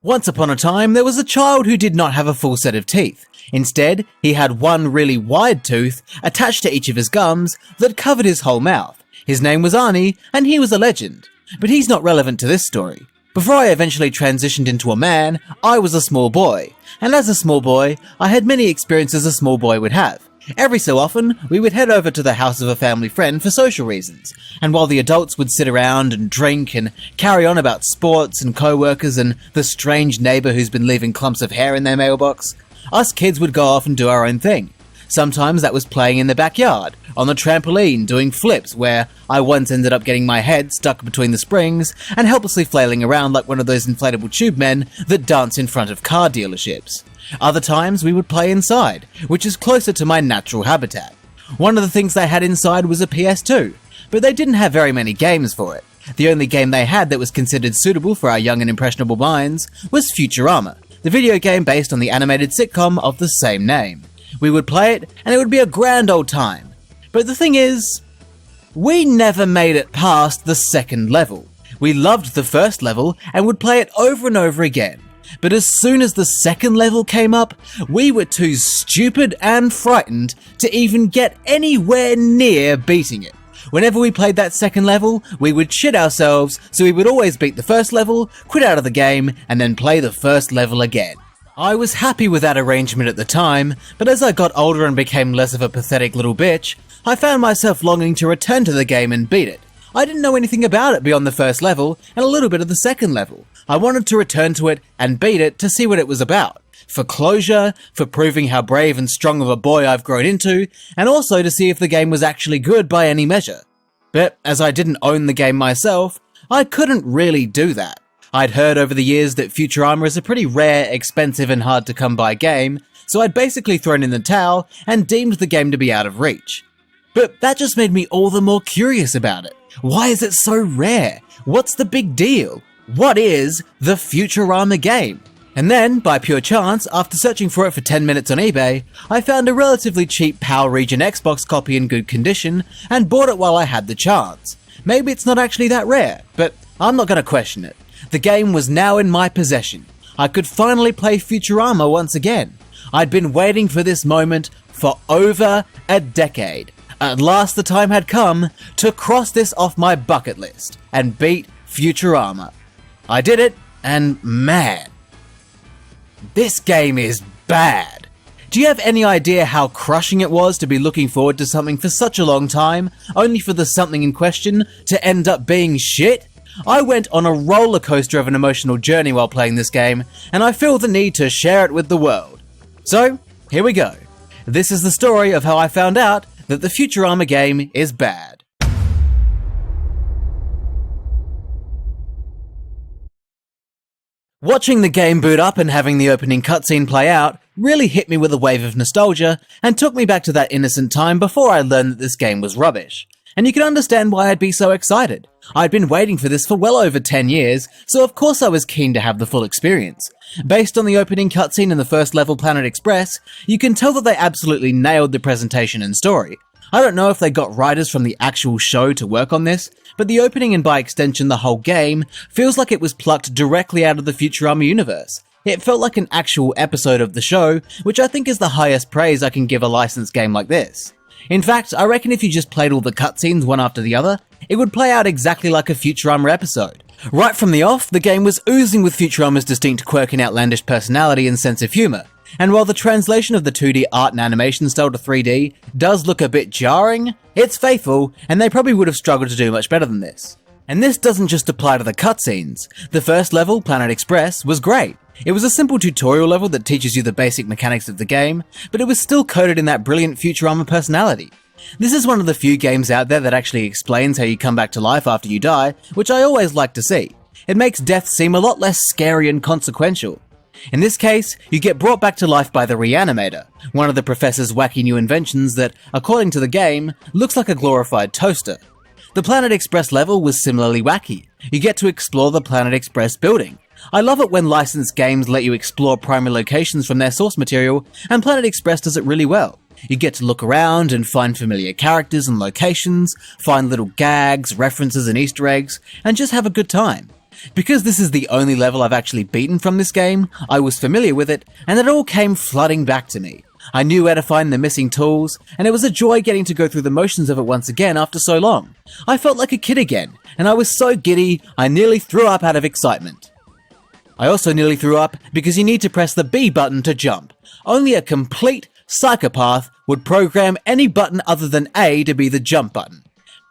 Once upon a time, there was a child who did not have a full set of teeth. Instead, he had one really wide tooth attached to each of his gums that covered his whole mouth. His name was Arnie, and he was a legend. But he's not relevant to this story. Before I eventually transitioned into a man, I was a small boy. And as a small boy, I had many experiences a small boy would have. Every so often, we would head over to the house of a family friend for social reasons, and while the adults would sit around and drink and carry on about sports and co-workers and the strange neighbour who's been leaving clumps of hair in their mailbox, us kids would go off and do our own thing. Sometimes that was playing in the backyard, on the trampoline, doing flips, where I once ended up getting my head stuck between the springs and helplessly flailing around like one of those inflatable tube men that dance in front of car dealerships. Other times we would play inside, which is closer to my natural habitat. One of the things they had inside was a PS2, but they didn't have very many games for it. The only game they had that was considered suitable for our young and impressionable minds was Futurama, the video game based on the animated sitcom of the same name. We would play it, and it would be a grand old time. But the thing is, we never made it past the second level. We loved the first level and would play it over and over again. But as soon as the second level came up, we were too stupid and frightened to even get anywhere near beating it. Whenever we played that second level, we would shit ourselves, so we would always beat the first level, quit out of the game, and then play the first level again. I was happy with that arrangement at the time, but as I got older and became less of a pathetic little bitch, I found myself longing to return to the game and beat it. I didn't know anything about it beyond the first level and a little bit of the second level. I wanted to return to it and beat it to see what it was about. For closure, for proving how brave and strong of a boy I've grown into, and also to see if the game was actually good by any measure. But as I didn't own the game myself, I couldn't really do that. I'd heard over the years that Futurama is a pretty rare, expensive and hard to come by game, so I'd basically thrown in the towel and deemed the game to be out of reach. But that just made me all the more curious about it. Why is it so rare? What's the big deal? What is the Futurama game? And then, by pure chance, after searching for it for 10 minutes on eBay, I found a relatively cheap PAL Region Xbox copy in good condition and bought it while I had the chance. Maybe it's not actually that rare, but I'm not going to question it. The game was now in my possession. I could finally play Futurama once again. I'd been waiting for this moment for over a decade. At last the time had come to cross this off my bucket list and beat Futurama. I did it, and man, this game is bad. Do you have any idea how crushing it was to be looking forward to something for such a long time, only for the something in question to end up being shit? I went on a roller coaster of an emotional journey while playing this game, and I feel the need to share it with the world. So, here we go. This is the story of how I found out that the Futurama game is bad. Watching the game boot up and having the opening cutscene play out really hit me with a wave of nostalgia and took me back to that innocent time before I learned that this game was rubbish. And you can understand why I'd be so excited. I'd been waiting for this for well over 10 years, so of course I was keen to have the full experience. Based on the opening cutscene in the first level Planet Express, you can tell that they absolutely nailed the presentation and story. I don't know if they got writers from the actual show to work on this, but the opening and by extension the whole game feels like it was plucked directly out of the Futurama universe. It felt like an actual episode of the show, which I think is the highest praise I can give a licensed game like this. In fact, I reckon if you just played all the cutscenes one after the other, it would play out exactly like a Futurama episode. Right from the off, the game was oozing with Futurama's distinct quirk and outlandish personality and sense of humour. And while the translation of the 2D art and animation style to 3D does look a bit jarring, it's faithful, and they probably would have struggled to do much better than this. And this doesn't just apply to the cutscenes. The first level, Planet Express, was great. It was a simple tutorial level that teaches you the basic mechanics of the game, but it was still coated in that brilliant Futurama personality. This is one of the few games out there that actually explains how you come back to life after you die, which I always like to see. It makes death seem a lot less scary and consequential. In this case, you get brought back to life by the Reanimator, one of the professor's wacky new inventions that, according to the game, looks like a glorified toaster. The Planet Express level was similarly wacky. You get to explore the Planet Express building. I love it when licensed games let you explore primary locations from their source material, and Planet Express does it really well. You get to look around and find familiar characters and locations, find little gags, references and Easter eggs, and just have a good time. Because this is the only level I've actually beaten from this game, I was familiar with it, and it all came flooding back to me. I knew where to find the missing tools, and it was a joy getting to go through the motions of it once again after so long. I felt like a kid again, and I was so giddy, I nearly threw up out of excitement. I also nearly threw up because you need to press the B button to jump. Only a complete psychopath would program any button other than A to be the jump button.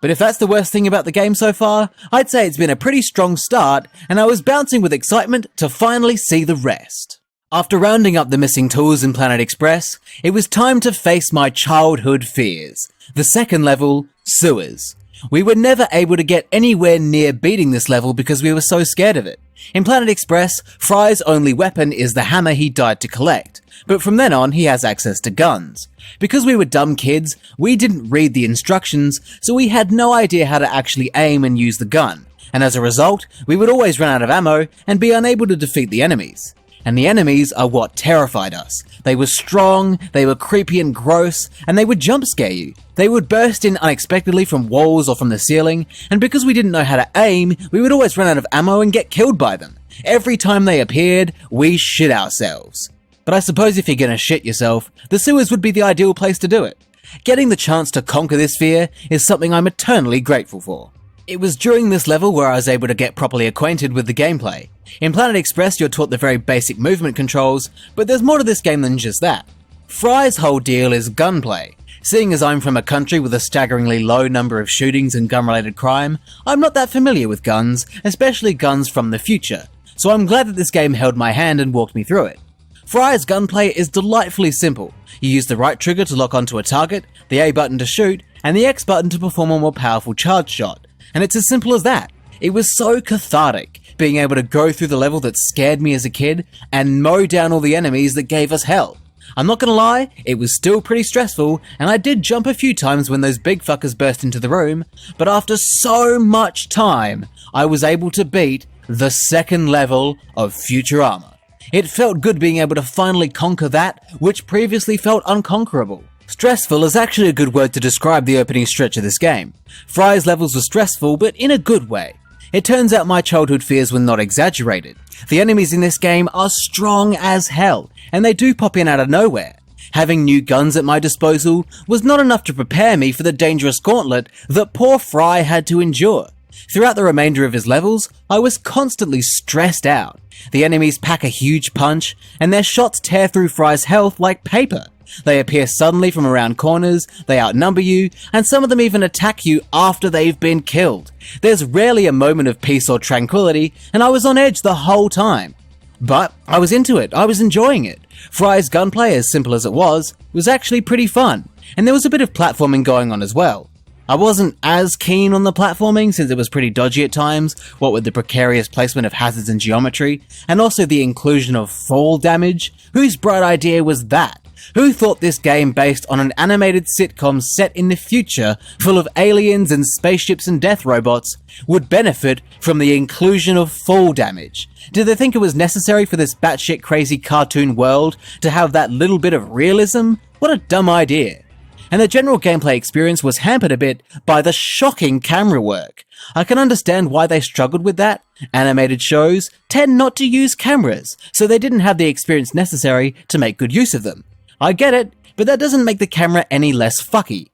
But if that's the worst thing about the game so far, I'd say it's been a pretty strong start, and I was bouncing with excitement to finally see the rest. After rounding up the missing tools in Planet Express, it was time to face my childhood fears. The second level, sewers. We were never able to get anywhere near beating this level because we were so scared of it. In Planet Express, Fry's only weapon is the hammer he died to collect, but from then on he has access to guns. Because we were dumb kids, we didn't read the instructions, so we had no idea how to actually aim and use the gun, and as a result, we would always run out of ammo and be unable to defeat the enemies. And the enemies are what terrified us. They were strong, they were creepy and gross, and they would jump scare you. They would burst in unexpectedly from walls or from the ceiling, and because we didn't know how to aim, we would always run out of ammo and get killed by them. Every time they appeared, we shit ourselves. But I suppose if you're gonna shit yourself, the sewers would be the ideal place to do it. Getting the chance to conquer this fear is something I'm eternally grateful for. It was during this level where I was able to get properly acquainted with the gameplay. In Planet Express, you're taught the very basic movement controls, but there's more to this game than just that. Fry's whole deal is gunplay. Seeing as I'm from a country with a staggeringly low number of shootings and gun-related crime, I'm not that familiar with guns, especially guns from the future, so I'm glad that this game held my hand and walked me through it. Fry's gunplay is delightfully simple. You use the right trigger to lock onto a target, the A button to shoot, and the X button to perform a more powerful charge shot. And it's as simple as that. It was so cathartic, being able to go through the level that scared me as a kid and mow down all the enemies that gave us hell. I'm not gonna lie, it was still pretty stressful, and I did jump a few times when those big fuckers burst into the room, but after so much time, I was able to beat the second level of Futurama. It felt good being able to finally conquer that which previously felt unconquerable. Stressful is actually a good word to describe the opening stretch of this game. Fry's levels were stressful, but in a good way. It turns out my childhood fears were not exaggerated. The enemies in this game are strong as hell, and they do pop in out of nowhere. Having new guns at my disposal was not enough to prepare me for the dangerous gauntlet that poor Fry had to endure. Throughout the remainder of his levels, I was constantly stressed out. The enemies pack a huge punch, and their shots tear through Fry's health like paper. They appear suddenly from around corners, they outnumber you, and some of them even attack you after they've been killed. There's rarely a moment of peace or tranquility, and I was on edge the whole time. But I was into it, I was enjoying it. Fry's gunplay, as simple as it was actually pretty fun, and there was a bit of platforming going on as well. I wasn't as keen on the platforming since it was pretty dodgy at times, what with the precarious placement of hazards and geometry, and also the inclusion of fall damage. Whose bright idea was that? Who thought this game based on an animated sitcom set in the future, full of aliens and spaceships and death robots, would benefit from the inclusion of fall damage? Did they think it was necessary for this batshit crazy cartoon world to have that little bit of realism? What a dumb idea. And the general gameplay experience was hampered a bit by the shocking camera work. I can understand why they struggled with that. Animated shows tend not to use cameras, so they didn't have the experience necessary to make good use of them. I get it, but that doesn't make the camera any less fucky.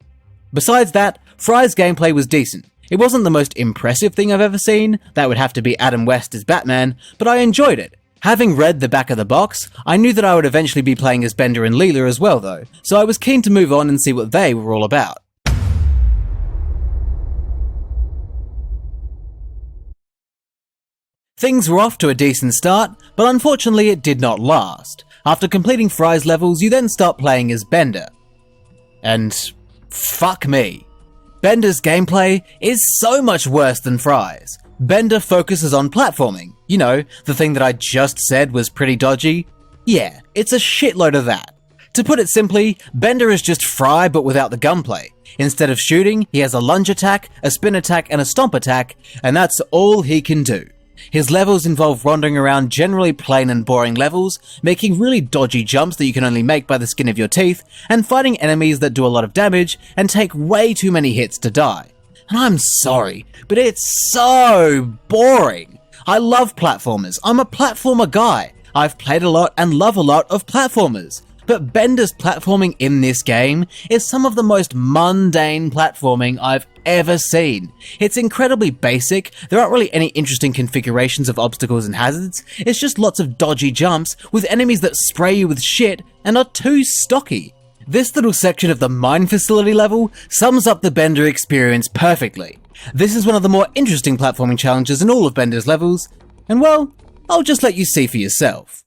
Besides that, Fry's gameplay was decent. It wasn't the most impressive thing I've ever seen, that would have to be Adam West as Batman, but I enjoyed it. Having read the back of the box, I knew that I would eventually be playing as Bender and Leela as well though, so I was keen to move on and see what they were all about. Things were off to a decent start, but unfortunately it did not last. After completing Fry's levels, you then start playing as Bender. And fuck me. Bender's gameplay is so much worse than Fry's. Bender focuses on platforming. You know, the thing that I just said was pretty dodgy. Yeah, it's a shitload of that. To put it simply, Bender is just Fry but without the gunplay. Instead of shooting, he has a lunge attack, a spin attack, and a stomp attack, and that's all he can do. His levels involve wandering around generally plain and boring levels, making really dodgy jumps that you can only make by the skin of your teeth, and fighting enemies that do a lot of damage and take way too many hits to die. And I'm sorry, but it's so boring. I love platformers. I'm a platformer guy. I've played a lot and love a lot of platformers. But Bender's platforming in this game is some of the most mundane platforming I've ever seen. It's incredibly basic, there aren't really any interesting configurations of obstacles and hazards, it's just lots of dodgy jumps with enemies that spray you with shit and are too stocky. This little section of the mine facility level sums up the Bender experience perfectly. This is one of the more interesting platforming challenges in all of Bender's levels, and well, I'll just let you see for yourself.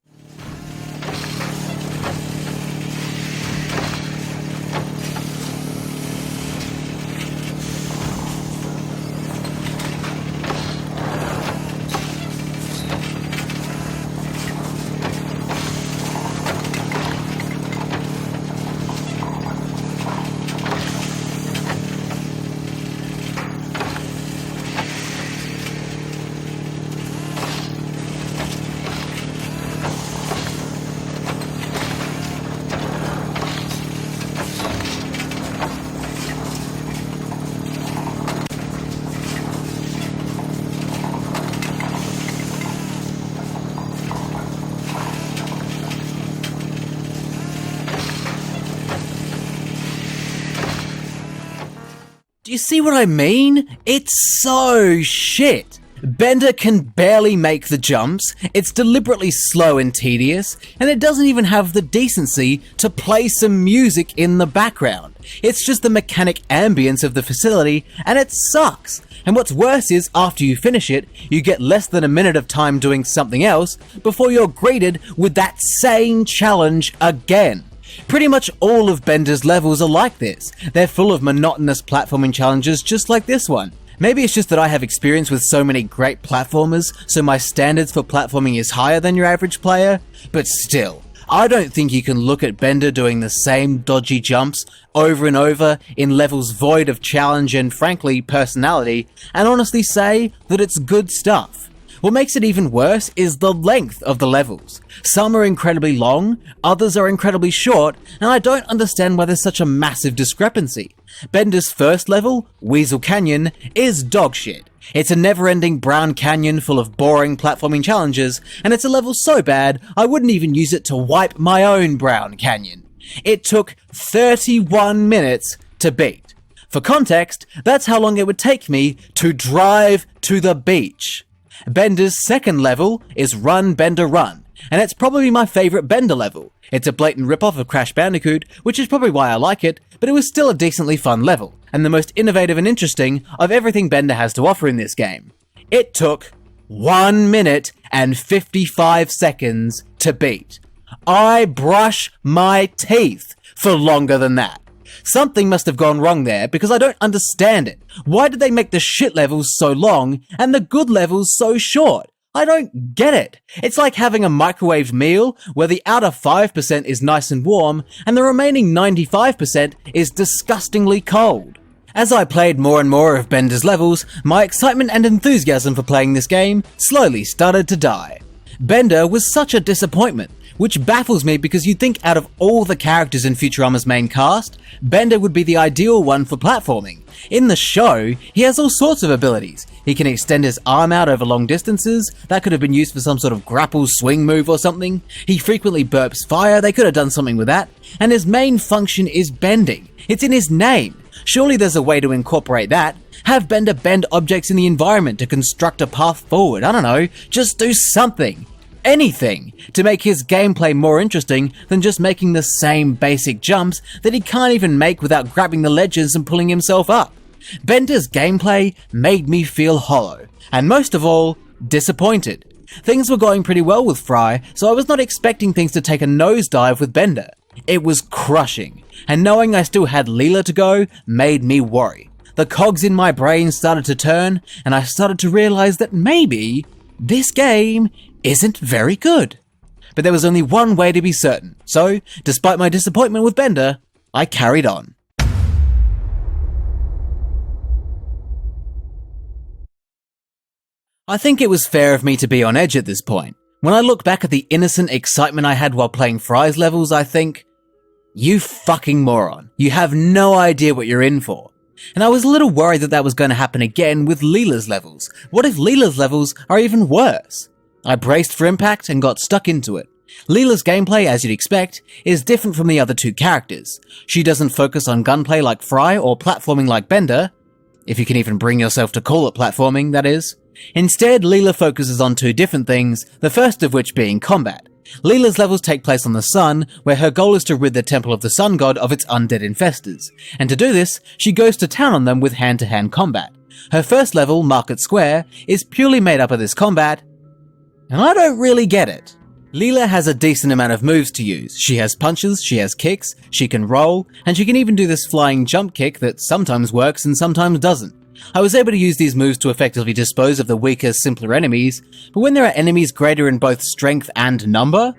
Do you see what I mean? It's so shit. Bender can barely make the jumps, it's deliberately slow and tedious, and it doesn't even have the decency to play some music in the background. It's just the mechanic ambience of the facility, and it sucks. And what's worse is, after you finish it, you get less than a minute of time doing something else before you're greeted with that same challenge again. Pretty much all of Bender's levels are like this. They're full of monotonous platforming challenges just like this one. Maybe it's just that I have experience with so many great platformers, so my standards for platforming is higher than your average player, but still, I don't think you can look at Bender doing the same dodgy jumps over and over in levels void of challenge and frankly personality, and honestly say that it's good stuff. What makes it even worse is the length of the levels. Some are incredibly long, others are incredibly short, and I don't understand why there's such a massive discrepancy. Bender's first level, Weasel Canyon, is dogshit. It's a never-ending brown canyon full of boring platforming challenges, and it's a level so bad I wouldn't even use it to wipe my own brown canyon. It took 31 minutes to beat. For context, that's how long it would take me to drive to the beach. Bender's second level is Run Bender Run, and it's probably my favourite Bender level. It's a blatant ripoff of Crash Bandicoot, which is probably why I like it, but it was still a decently fun level, and the most innovative and interesting of everything Bender has to offer in this game. It took 1 minute and 55 seconds to beat. I brush my teeth for longer than that. Something must have gone wrong there because I don't understand it. Why did they make the shit levels so long and the good levels so short? I don't get it. It's like having a microwaved meal where the outer 5% is nice and warm and the remaining 95% is disgustingly cold. As I played more and more of Bender's levels, my excitement and enthusiasm for playing this game slowly started to die. Bender was such a disappointment, which baffles me because you'd think out of all the characters in Futurama's main cast, Bender would be the ideal one for platforming. In the show, he has all sorts of abilities. He can extend his arm out over long distances, that could have been used for some sort of grapple swing move or something. He frequently burps fire, they could have done something with that. And his main function is bending. It's in his name. Surely there's a way to incorporate that. Have Bender bend objects in the environment to construct a path forward. I don't know, just do something. Anything to make his gameplay more interesting than just making the same basic jumps that he can't even make without grabbing the ledges and pulling himself up. Bender's gameplay made me feel hollow, and most of all, disappointed. Things were going pretty well with Fry, so I was not expecting things to take a nosedive with Bender. It was crushing, and knowing I still had Leela to go made me worry. The cogs in my brain started to turn, and I started to realize that maybe this game isn't very good. But there was only one way to be certain, so, despite my disappointment with Bender, I carried on. I think it was fair of me to be on edge at this point. When I look back at the innocent excitement I had while playing Fry's levels, I think, you fucking moron. You have no idea what you're in for. And I was a little worried that that was going to happen again with Leela's levels. What if Leela's levels are even worse? I braced for impact and got stuck into it. Leela's gameplay, as you'd expect, is different from the other two characters. She doesn't focus on gunplay like Fry or platforming like Bender, if you can even bring yourself to call it platforming, that is. Instead, Leela focuses on two different things, the first of which being combat. Leela's levels take place on the sun, where her goal is to rid the temple of the sun god of its undead infestors, and to do this, she goes to town on them with hand-to-hand combat. Her first level, Market Square, is purely made up of this combat, and I don't really get it. Leela has a decent amount of moves to use. She has punches, she has kicks, she can roll, and she can even do this flying jump kick that sometimes works and sometimes doesn't. I was able to use these moves to effectively dispose of the weaker, simpler enemies, but when there are enemies greater in both strength and number,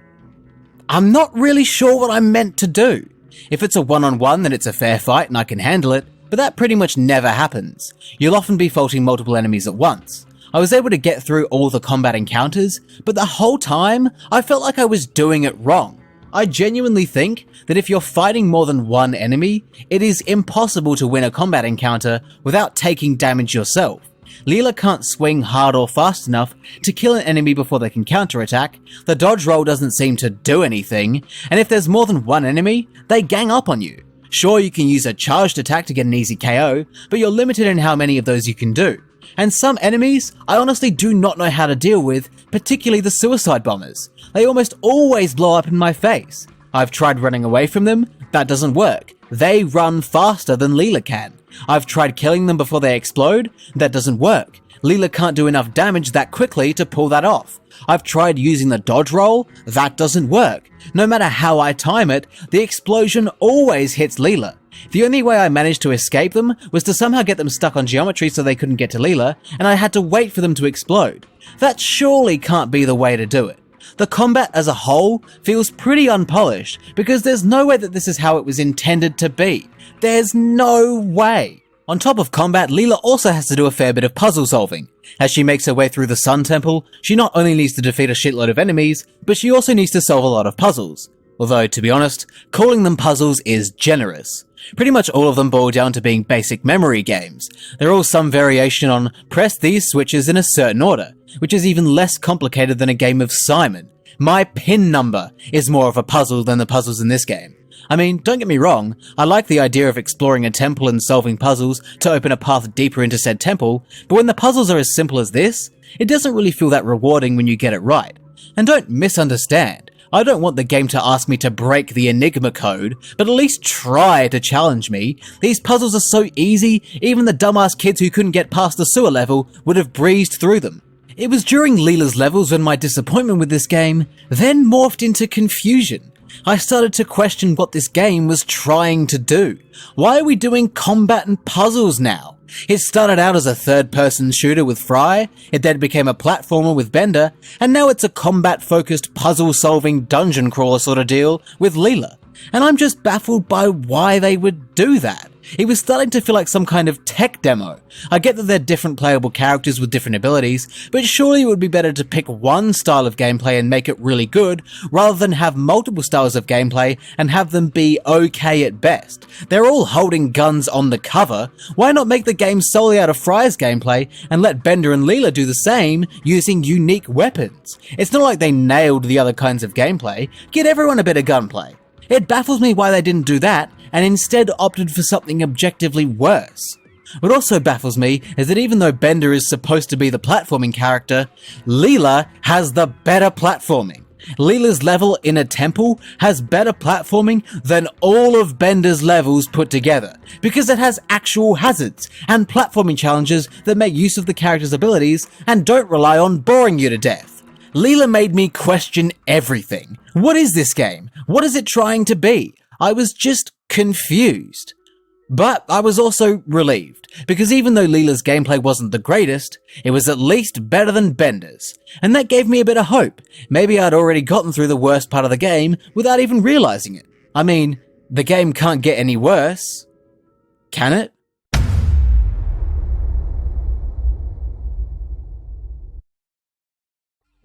I'm not really sure what I'm meant to do. If it's a one-on-one, then it's a fair fight and I can handle it, but that pretty much never happens. You'll often be fighting multiple enemies at once. I was able to get through all the combat encounters, but the whole time, I felt like I was doing it wrong. I genuinely think that if you're fighting more than one enemy, it is impossible to win a combat encounter without taking damage yourself. Leela can't swing hard or fast enough to kill an enemy before they can counterattack, the dodge roll doesn't seem to do anything, and if there's more than one enemy, they gang up on you. Sure, you can use a charged attack to get an easy KO, but you're limited in how many of those you can do. And some enemies, I honestly do not know how to deal with, particularly the suicide bombers. They almost always blow up in my face. I've tried running away from them, that doesn't work. They run faster than Leela can. I've tried killing them before they explode, that doesn't work. Leela can't do enough damage that quickly to pull that off. I've tried using the dodge roll, that doesn't work. No matter how I time it, the explosion always hits Leela. The only way I managed to escape them was to somehow get them stuck on geometry so they couldn't get to Leela, and I had to wait for them to explode. That surely can't be the way to do it. The combat as a whole feels pretty unpolished, because there's no way that this is how it was intended to be. There's no way. On top of combat, Leela also has to do a fair bit of puzzle solving. As she makes her way through the Sun Temple, she not only needs to defeat a shitload of enemies, but she also needs to solve a lot of puzzles. Although, to be honest, calling them puzzles is generous. Pretty much all of them boil down to being basic memory games. They're all some variation on press these switches in a certain order, which is even less complicated than a game of Simon. My PIN number is more of a puzzle than the puzzles in this game. I mean, don't get me wrong, I like the idea of exploring a temple and solving puzzles to open a path deeper into said temple, but when the puzzles are as simple as this, it doesn't really feel that rewarding when you get it right. And don't misunderstand, I don't want the game to ask me to break the Enigma code, but at least try to challenge me. These puzzles are so easy, even the dumbass kids who couldn't get past the sewer level would have breezed through them. It was during Leela's levels when my disappointment with this game then morphed into confusion. I started to question what this game was trying to do. Why are we doing combat and puzzles now? It started out as a third-person shooter with Fry, it then became a platformer with Bender, and now it's a combat-focused, puzzle-solving dungeon crawler sort of deal with Leela. And I'm just baffled by why they would do that. It was starting to feel like some kind of tech demo. I get that they're different playable characters with different abilities, but surely it would be better to pick one style of gameplay and make it really good, rather than have multiple styles of gameplay and have them be okay at best. They're all holding guns on the cover. Why not make the game solely out of Fry's gameplay and let Bender and Leela do the same using unique weapons? It's not like they nailed the other kinds of gameplay. Get everyone a bit of gunplay. It baffles me why they didn't do that and instead opted for something objectively worse. What also baffles me is that even though Bender is supposed to be the platforming character, Leela has the better platforming. Leela's level in a temple has better platforming than all of Bender's levels put together, because it has actual hazards and platforming challenges that make use of the character's abilities and don't rely on boring you to death. Leela made me question everything. What is this game? What is it trying to be? I was just confused. But I was also relieved, because even though Leela's gameplay wasn't the greatest, it was at least better than Bender's, and that gave me a bit of hope. Maybe I'd already gotten through the worst part of the game without even realizing it. I mean, the game can't get any worse, can it?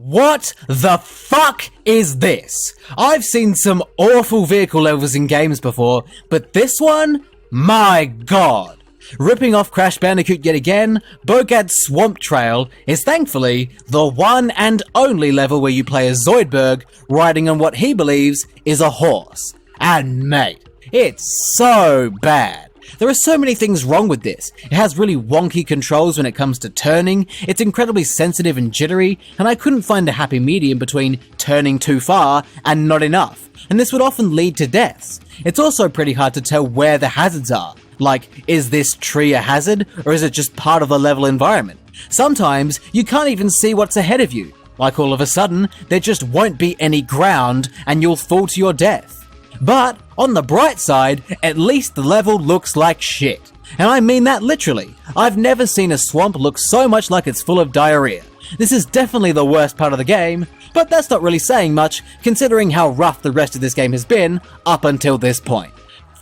What the fuck is this? I've seen some awful vehicle levels in games before, but this one? My god. Ripping off Crash Bandicoot yet again, Bogad's Swamp Trail is thankfully the one and only level where you play as Zoidberg riding on what he believes is a horse. And mate, it's so bad. There are so many things wrong with this. It has really wonky controls when it comes to turning, it's incredibly sensitive and jittery, and I couldn't find a happy medium between turning too far and not enough, and this would often lead to deaths. It's also pretty hard to tell where the hazards are. Like, is this tree a hazard, or is it just part of the level environment? Sometimes, you can't even see what's ahead of you. Like all of a sudden, there just won't be any ground, and you'll fall to your death. But, on the bright side, at least the level looks like shit. And I mean that literally. I've never seen a swamp look so much like it's full of diarrhea. This is definitely the worst part of the game, but that's not really saying much, considering how rough the rest of this game has been up until this point.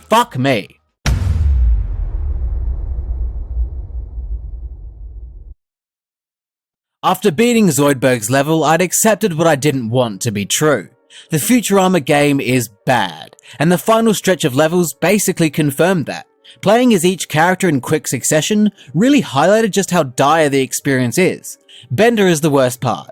Fuck me. After beating Zoidberg's level, I'd accepted what I didn't want to be true. The Futurama game is bad, and the final stretch of levels basically confirmed that. Playing as each character in quick succession really highlighted just how dire the experience is. Bender is the worst part.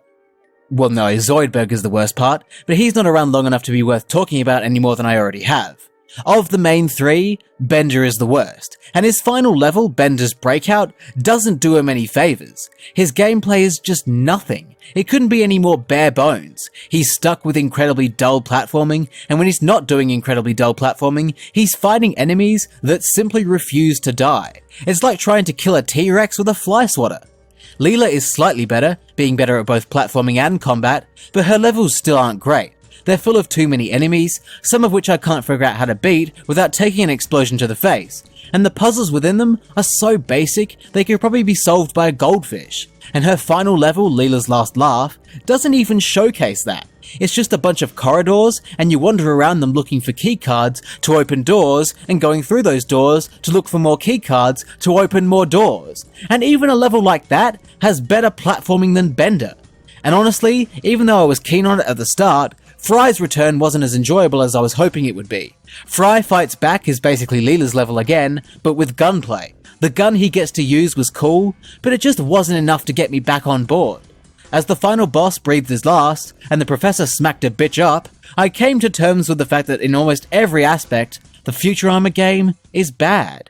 Well, no, Zoidberg is the worst part, but he's not around long enough to be worth talking about any more than I already have. Of the main three, Bender is the worst, and his final level, Bender's Breakout, doesn't do him any favours. His gameplay is just nothing. It couldn't be any more bare bones. He's stuck with incredibly dull platforming, and when he's not doing incredibly dull platforming, he's fighting enemies that simply refuse to die. It's like trying to kill a T-Rex with a fly swatter. Leela is slightly better, being better at both platforming and combat, but her levels still aren't great. They're full of too many enemies, some of which I can't figure out how to beat without taking an explosion to the face, and the puzzles within them are so basic they could probably be solved by a goldfish. And her final level, Leela's Last Laugh, doesn't even showcase that. It's just a bunch of corridors, and you wander around them looking for keycards to open doors, and going through those doors to look for more keycards to open more doors. And even a level like that has better platforming than Bender. And honestly, even though I was keen on it at the start, Fry's return wasn't as enjoyable as I was hoping it would be. Fry Fights Back is basically Leela's level again, but with gunplay. The gun he gets to use was cool, but it just wasn't enough to get me back on board. As the final boss breathed his last, and the professor smacked a bitch up, I came to terms with the fact that in almost every aspect, the Futurama game is bad.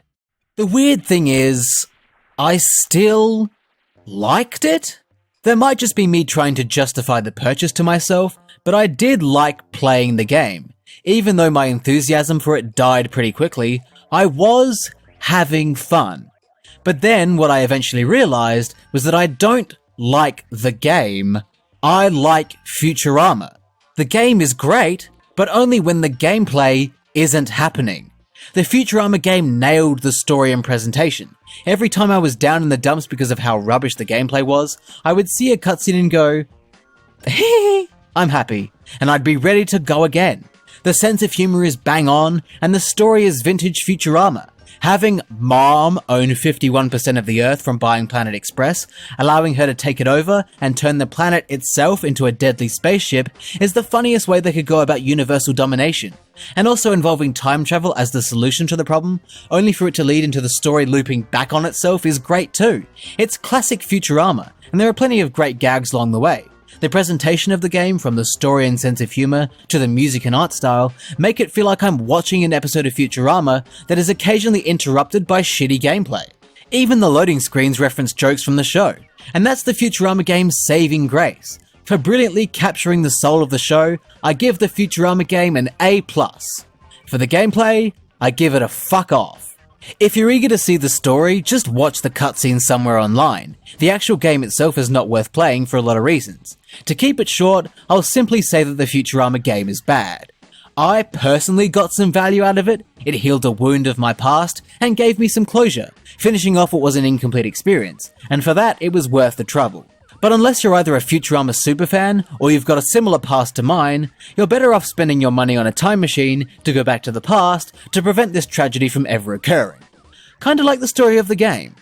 The weird thing is, I still liked it? There might just be me trying to justify the purchase to myself, but I did like playing the game. Even though my enthusiasm for it died pretty quickly, I was having fun. But then what I eventually realized was that I don't like the game, I like Futurama. The game is great, but only when the gameplay isn't happening. The Futurama game nailed the story and presentation. Every time I was down in the dumps because of how rubbish the gameplay was, I would see a cutscene and go, hee, I'm happy, and I'd be ready to go again. The sense of humour is bang on, and the story is vintage Futurama. Having Mom own 51% of the Earth from buying Planet Express, allowing her to take it over and turn the planet itself into a deadly spaceship, is the funniest way they could go about universal domination. And also involving time travel as the solution to the problem, only for it to lead into the story looping back on itself, is great too. It's classic Futurama, and there are plenty of great gags along the way. The presentation of the game, from the story and sense of humour to the music and art style, make it feel like I'm watching an episode of Futurama that is occasionally interrupted by shitty gameplay. Even the loading screens reference jokes from the show, and that's the Futurama game's saving grace. For brilliantly capturing the soul of the show, I give the Futurama game an A+. For the gameplay, I give it a fuck off. If you're eager to see the story, just watch the cutscenes somewhere online. The actual game itself is not worth playing for a lot of reasons. To keep it short, I'll simply say that the Futurama game is bad. I personally got some value out of it, it healed a wound of my past, and gave me some closure, finishing off what was an incomplete experience, and for that it was worth the trouble. But unless you're either a Futurama superfan, or you've got a similar past to mine, you're better off spending your money on a time machine to go back to the past to prevent this tragedy from ever occurring. Kinda like the story of the game.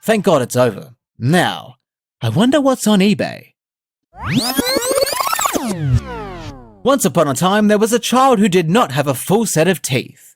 Thank God it's over. Now, I wonder what's on eBay. Once upon a time, there was a child who did not have a full set of teeth.